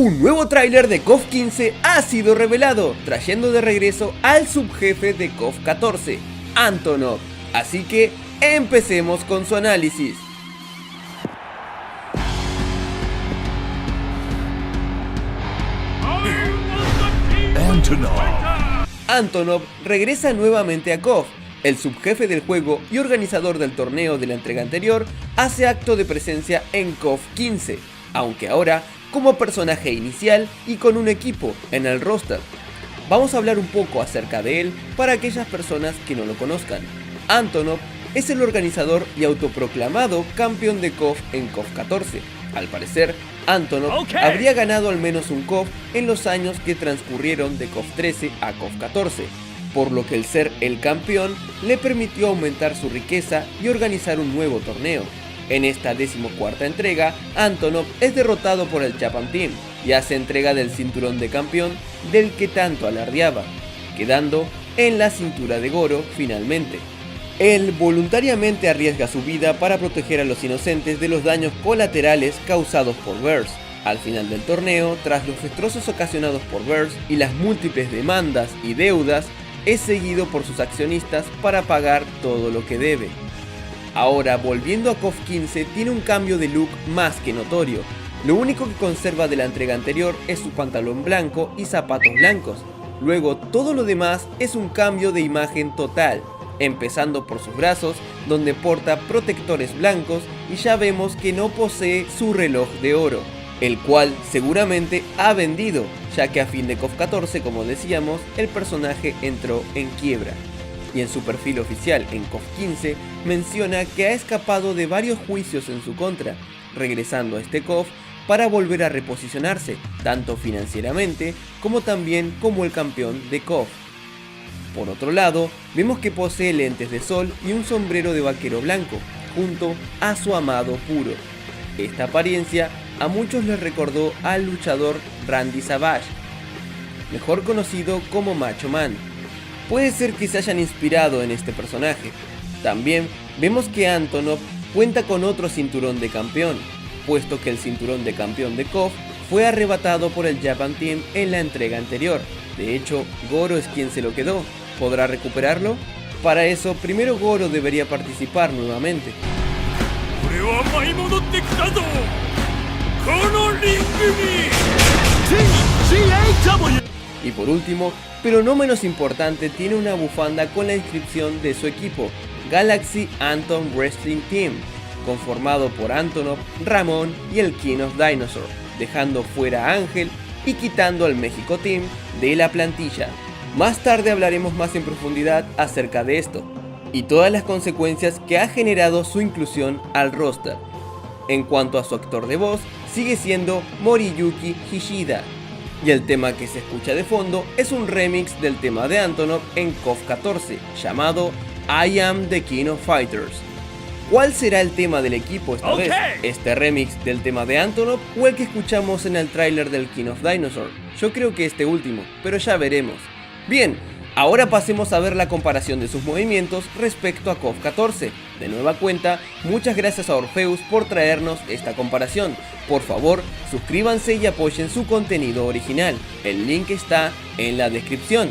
Un nuevo tráiler de KOF 15 ha sido revelado, trayendo de regreso al subjefe de KOF 14, Antonov. Así que empecemos con su análisis. Antonov regresa nuevamente a KOF. El subjefe del juego y organizador del torneo de la entrega anterior hace acto de presencia en KOF 15, aunque ahora como personaje inicial y con un equipo en el roster. Vamos a hablar un poco acerca de él para aquellas personas que no lo conozcan. Antonov es el organizador y autoproclamado campeón de KOF en KOF 14. Al parecer, Antonov habría ganado al menos un KOF en los años que transcurrieron de KOF 13 a KOF 14, por lo que el ser el campeón le permitió aumentar su riqueza y organizar un nuevo torneo. En esta 14ª entrega, Antonov es derrotado por el Japan Team y hace entrega del cinturón de campeón del que tanto alardeaba, quedando en la cintura de Goro finalmente. Él voluntariamente arriesga su vida para proteger a los inocentes de los daños colaterales causados por Beerus. Al final del torneo, tras los destrozos ocasionados por Beerus y las múltiples demandas y deudas, es seguido por sus accionistas para pagar todo lo que debe. Ahora, volviendo a KOF 15, tiene un cambio de look más que notorio. Lo único que conserva de la entrega anterior es su pantalón blanco y zapatos blancos. Luego, todo lo demás es un cambio de imagen total, empezando por sus brazos, donde porta protectores blancos y ya vemos que no posee su reloj de oro, el cual seguramente ha vendido, ya que a fin de KOF 14, como decíamos, el personaje entró en quiebra. Y en su perfil oficial en KOF 15 menciona que ha escapado de varios juicios en su contra, regresando a este KOF para volver a reposicionarse, tanto financieramente como también como el campeón de KOF. Por otro lado, vemos que posee lentes de sol y un sombrero de vaquero blanco, junto a su amado Puro. Esta apariencia a muchos les recordó al luchador Randy Savage, mejor conocido como Macho Man. Puede ser que se hayan inspirado en este personaje. También vemos que Antonov cuenta con otro cinturón de campeón, puesto que el cinturón de campeón de KOF fue arrebatado por el Japan Team en la entrega anterior. De hecho, Goro es quien se lo quedó. ¿Podrá recuperarlo? Para eso, primero Goro debería participar nuevamente. Y por último, pero no menos importante, tiene una bufanda con la inscripción de su equipo, Galaxy Anton Wrestling Team, conformado por Antonov, Ramón y el King of Dinosaur, dejando fuera a Ángel y quitando al México Team de la plantilla. Más tarde hablaremos más en profundidad acerca de esto y todas las consecuencias que ha generado su inclusión al roster. En cuanto a su actor de voz, sigue siendo Moriyuki Hishida, y el tema que se escucha de fondo es un remix del tema de Antonov en KOF 14, llamado I Am the King of Fighters. ¿Cuál será el tema del equipo esta vez? ¿Este remix del tema de Antonov o el que escuchamos en el tráiler del King of Dinosaur? Yo creo que este último, pero ya veremos. Bien, ahora pasemos a ver la comparación de sus movimientos respecto a KOF 14. De nueva cuenta, muchas gracias a Orpheus por traernos esta comparación. Por favor, suscríbanse y apoyen su contenido original. El link está en la descripción.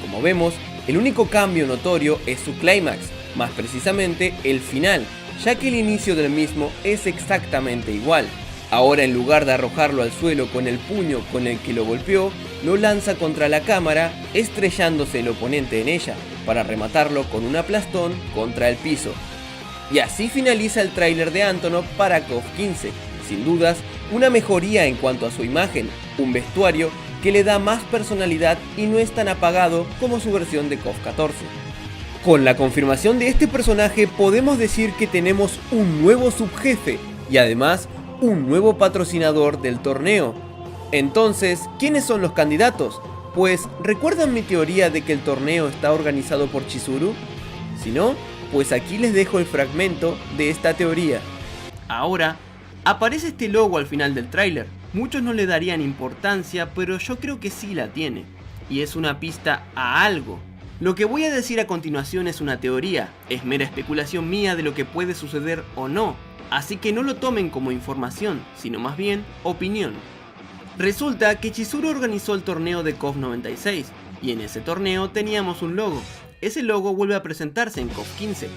Como vemos, el único cambio notorio es su clímax, más precisamente el final, ya que el inicio del mismo es exactamente igual. Ahora, en lugar de arrojarlo al suelo con el puño con el que lo golpeó, lo lanza contra la cámara, estrellándose el oponente en ella, para rematarlo con un aplastón contra el piso. Y así finaliza el tráiler de Antonov para KOF 15, sin dudas una mejoría en cuanto a su imagen, un vestuario que le da más personalidad y no es tan apagado como su versión de KOF 14. Con la confirmación de este personaje podemos decir que tenemos un nuevo subjefe y además un nuevo patrocinador del torneo. Entonces, ¿quiénes son los candidatos? Pues, ¿recuerdan mi teoría de que el torneo está organizado por Chizuru? Si no, pues aquí les dejo el fragmento de esta teoría. Ahora, aparece este logo al final del tráiler. Muchos no le darían importancia, pero yo creo que sí la tiene. Y es una pista a algo. Lo que voy a decir a continuación es una teoría, es mera especulación mía de lo que puede suceder o no, así que no lo tomen como información, sino más bien opinión. Resulta que Chizuru organizó el torneo de KOF 96, y en ese torneo teníamos un logo. Ese logo vuelve a presentarse en KOF 15,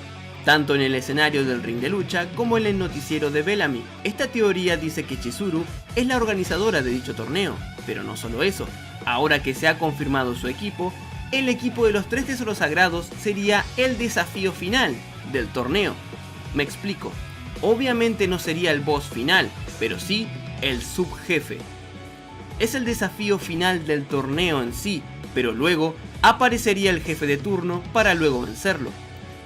tanto en el escenario del ring de lucha como en el noticiero de Bellamy. Esta teoría dice que Chizuru es la organizadora de dicho torneo, pero no solo eso, ahora que se ha confirmado su equipo, el equipo de los 3 tesoros sagrados sería el desafío final del torneo. Me explico, obviamente no sería el boss final, pero sí el subjefe. Es el desafío final del torneo en sí, pero luego aparecería el jefe de turno para luego vencerlo.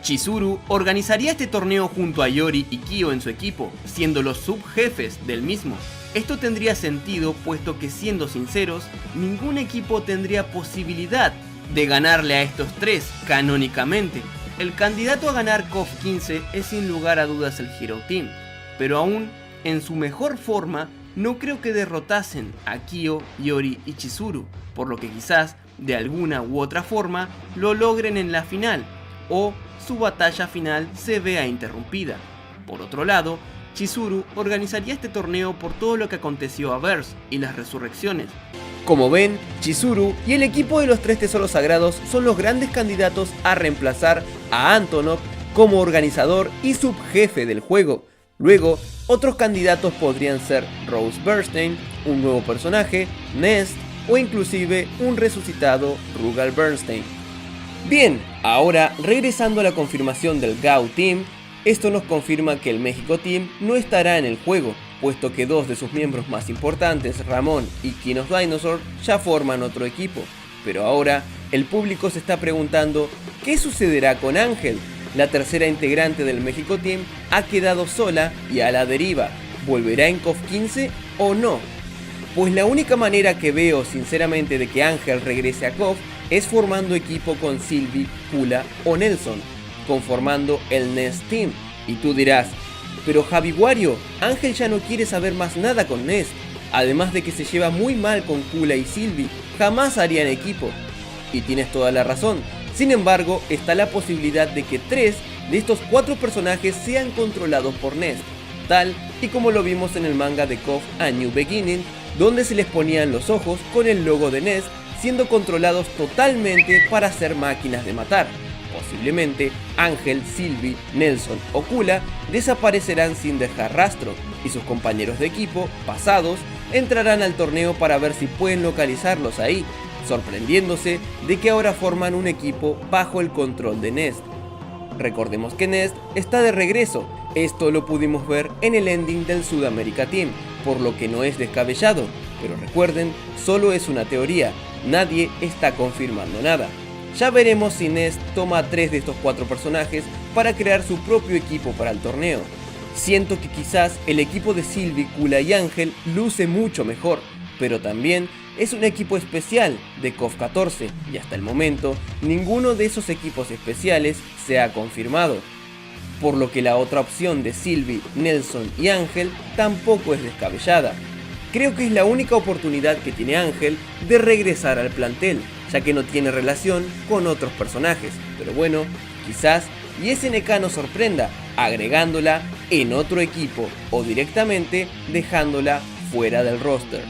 Chizuru organizaría este torneo junto a Yori y Kyo en su equipo, siendo los subjefes del mismo. Esto tendría sentido puesto que, siendo sinceros, ningún equipo tendría posibilidad de ganarle a estos tres canónicamente. El candidato a ganar KOF 15 es sin lugar a dudas el Hero Team, pero aún en su mejor forma no creo que derrotasen a Kyo, Yori y Chizuru, por lo que quizás de alguna u otra forma lo logren en la final o su batalla final se vea interrumpida. Por otro lado, Chizuru organizaría este torneo por todo lo que aconteció a Verse y las resurrecciones. Como ven, Chizuru y el equipo de los 3 tesoros sagrados son los grandes candidatos a reemplazar a Antonov como organizador y subjefe del juego. Luego, otros candidatos podrían ser Rose Bernstein, un nuevo personaje, Nest o inclusive un resucitado Rugal Bernstein. Bien, ahora regresando a la confirmación del GAU Team, esto nos confirma que el México Team no estará en el juego, puesto que 2 de sus miembros más importantes, Ramón y King of Dinosaur, ya forman otro equipo. Pero ahora, el público se está preguntando, ¿qué sucederá con Ángel? La tercera integrante del México Team ha quedado sola y a la deriva. ¿Volverá en KOF 15 o no? Pues la única manera que veo sinceramente de que Ángel regrese a KOF es formando equipo con Sylvie, Kula o Nelson, conformando el Nest Team. Y tú dirás, pero Javi Wario, Ángel ya no quiere saber más nada con Nest, además de que se lleva muy mal con Kula y Sylvie, jamás harían equipo. Y tienes toda la razón, sin embargo está la posibilidad de que 3 de estos 4 personajes sean controlados por Nest, tal y como lo vimos en el manga de KOF A New Beginning, donde se les ponían los ojos con el logo de Nest, siendo controlados totalmente para ser máquinas de matar. Posiblemente Ángel, Sylvie, Nelson o Kula desaparecerán sin dejar rastro y sus compañeros de equipo, pasados, entrarán al torneo para ver si pueden localizarlos ahí, sorprendiéndose de que ahora forman un equipo bajo el control de Nest. Recordemos que Nest está de regreso, esto lo pudimos ver en el ending del Sudamérica Team, por lo que no es descabellado, pero recuerden, solo es una teoría, nadie está confirmando nada. Ya veremos si Nest toma a 3 de estos 4 personajes para crear su propio equipo para el torneo. Siento que quizás el equipo de Sylvie, Kula y Ángel luce mucho mejor, pero también es un equipo especial de KOF 14 y hasta el momento ninguno de esos equipos especiales se ha confirmado. Por lo que la otra opción de Sylvie, Nelson y Ángel tampoco es descabellada. Creo que es la única oportunidad que tiene Ángel de regresar al plantel, ya que no tiene relación con otros personajes, pero bueno, quizás y SNK nos sorprenda agregándola en otro equipo o directamente dejándola fuera del roster.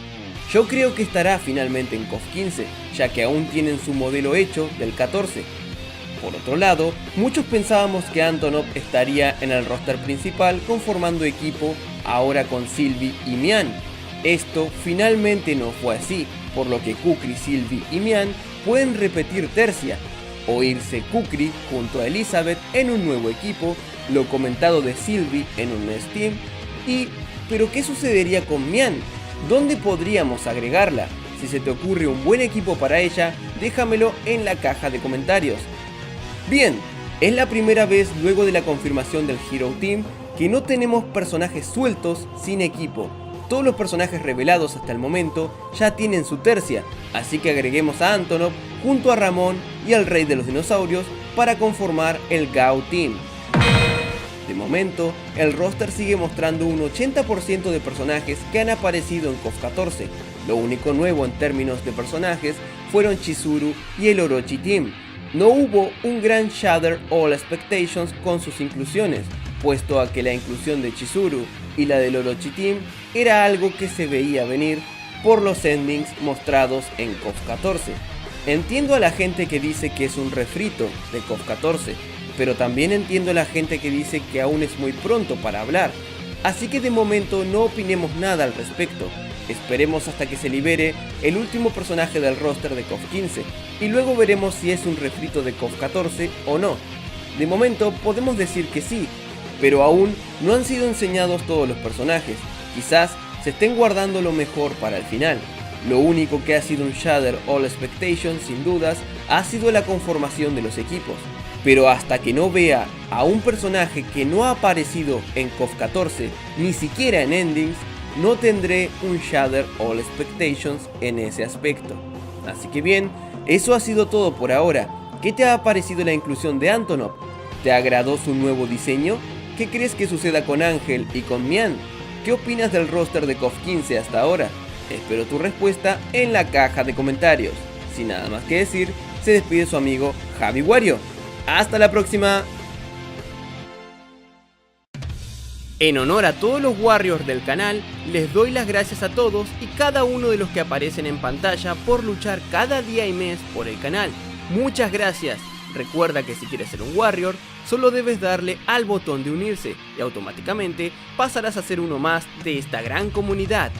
Yo creo que estará finalmente en KOF 15, ya que aún tienen su modelo hecho del 14. Por otro lado, muchos pensábamos que Antonov estaría en el roster principal conformando equipo ahora con Sylvie y Mian. Esto finalmente no fue así, por lo que Kukri, Sylvie y Mian pueden repetir tercia, o irse Kukri junto a Elizabeth en un nuevo equipo, lo comentado de Sylvie en un Nest Team, ¿pero qué sucedería con Mian? ¿Dónde podríamos agregarla? Si se te ocurre un buen equipo para ella, déjamelo en la caja de comentarios. Bien, es la primera vez luego de la confirmación del Hero Team que no tenemos personajes sueltos sin equipo. Todos los personajes revelados hasta el momento ya tienen su tercia, así que agreguemos a Antonov junto a Ramón y al Rey de los Dinosaurios para conformar el Gao Team. De momento, el roster sigue mostrando un 80% de personajes que han aparecido en KOF 14. Lo único nuevo en términos de personajes fueron Chizuru y el Orochi Team. No hubo un gran Shatter All Expectations con sus inclusiones, puesto a que la inclusión de Chizuru y la del Orochi Team era algo que se veía venir por los endings mostrados en KOF 14. Entiendo a la gente que dice que es un refrito de KOF 14, pero también entiendo a la gente que dice que aún es muy pronto para hablar, así que de momento no opinemos nada al respecto. Esperemos hasta que se libere el último personaje del roster de KOF 15 y luego veremos si es un refrito de KOF 14 o no. De momento podemos decir que sí, pero aún no han sido enseñados todos los personajes, quizás se estén guardando lo mejor para el final. Lo único que ha sido un Shatter All Expectations sin dudas ha sido la conformación de los equipos, pero hasta que no vea a un personaje que no ha aparecido en KOF 14, ni siquiera en Endings, no tendré un Shatter All Expectations en ese aspecto. Así que bien, eso ha sido todo por ahora. ¿Qué te ha parecido la inclusión de Antonov? ¿Te agradó su nuevo diseño? ¿Qué crees que suceda con Ángel y con Mian? ¿Qué opinas del roster de KOF 15 hasta ahora? Espero tu respuesta en la caja de comentarios. Sin nada más que decir, se despide su amigo Javi Wario. ¡Hasta la próxima! En honor a todos los Warriors del canal, les doy las gracias a todos y cada uno de los que aparecen en pantalla por luchar cada día y mes por el canal. Muchas gracias. Recuerda que si quieres ser un Warrior, solo debes darle al botón de unirse y automáticamente pasarás a ser uno más de esta gran comunidad.